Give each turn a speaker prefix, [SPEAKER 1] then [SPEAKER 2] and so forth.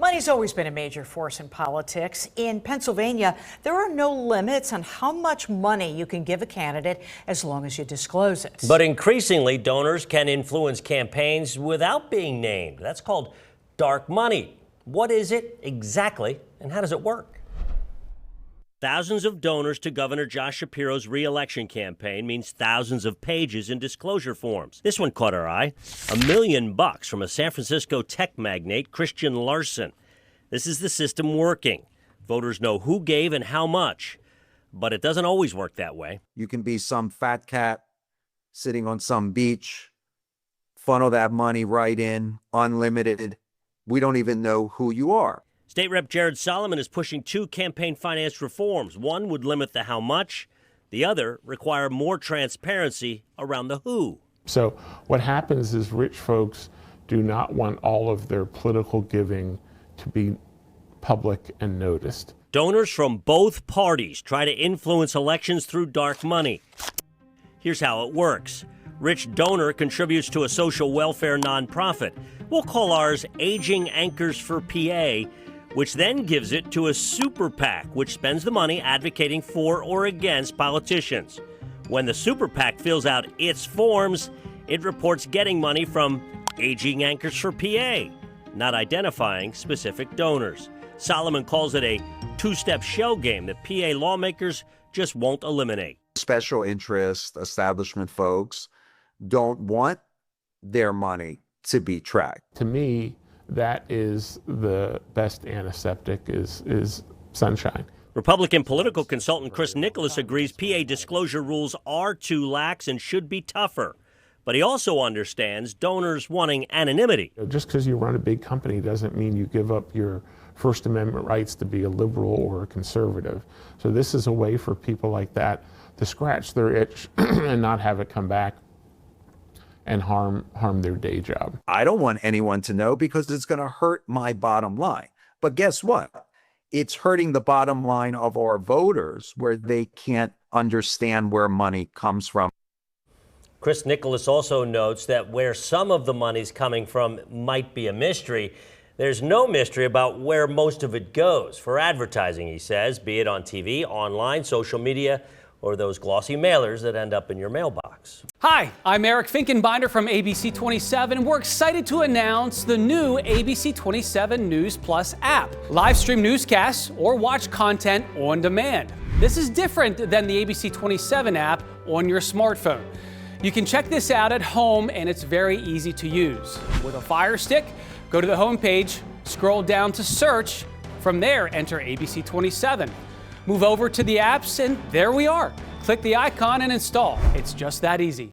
[SPEAKER 1] Money's always been a major force in politics. In Pennsylvania, there are no limits on how much money you can give a candidate as long as you disclose it.
[SPEAKER 2] But increasingly, donors can influence campaigns without being named. That's called dark money. What is it exactly, and how does it work? Thousands of donors to Governor Josh Shapiro's re-election campaign means thousands of pages in disclosure forms. This one caught our eye. $1 million from a San Francisco tech magnate, Christian Larson. This is the system working. Voters know who gave and how much. But it doesn't always work that way.
[SPEAKER 3] You can be some fat cat sitting on some beach, funnel that money right in, unlimited. We don't even know who you are.
[SPEAKER 2] State Rep Jared Solomon is pushing two campaign finance reforms. One would limit the how much. The other require more transparency around the who.
[SPEAKER 4] So what happens is rich folks do not want all of their political giving to be public and noticed.
[SPEAKER 2] Donors from both parties try to influence elections through dark money. Here's how it works. Rich donor contributes to a social welfare nonprofit. We'll call ours Aging Anchors for PA, which then gives it to a super PAC, which spends the money advocating for or against politicians. When the super PAC fills out its forms, it reports getting money from Aging Anchors for PA, not identifying specific donors. Solomon calls it a two-step shell game that PA lawmakers just won't eliminate.
[SPEAKER 3] Special interest establishment folks don't want their money to be tracked.
[SPEAKER 4] To me, that is the best antiseptic is sunshine.
[SPEAKER 2] Republican political consultant Chris Nicholas agrees PA disclosure rules are too lax and should be tougher. But he also understands donors wanting anonymity.
[SPEAKER 4] Just because you run a big company doesn't mean you give up your First Amendment rights to be a liberal or a conservative. So this is a way for people like that to scratch their itch and not have it come back and harm their day job.
[SPEAKER 3] I don't want anyone to know because it's going to hurt my bottom line. But guess what? It's hurting the bottom line of our voters where they can't understand where money comes from.
[SPEAKER 2] Chris Nicholas also notes that where some of the money's coming from might be a mystery, there's no mystery about where most of it goes for advertising, he says, be it on TV, online, social media, or those glossy mailers that end up in your mailbox.
[SPEAKER 5] Hi, I'm Eric Finkenbinder from ABC 27, and we're excited to announce the new ABC 27 News Plus app. Live stream newscasts or watch content on demand. This is different than the ABC 27 app on your smartphone. You can check this out at home, and it's very easy to use. With a Fire Stick, go to the home page, scroll down to search. From there, enter ABC 27. Move over to the apps, and there we are. Click the icon and install. It's just that easy.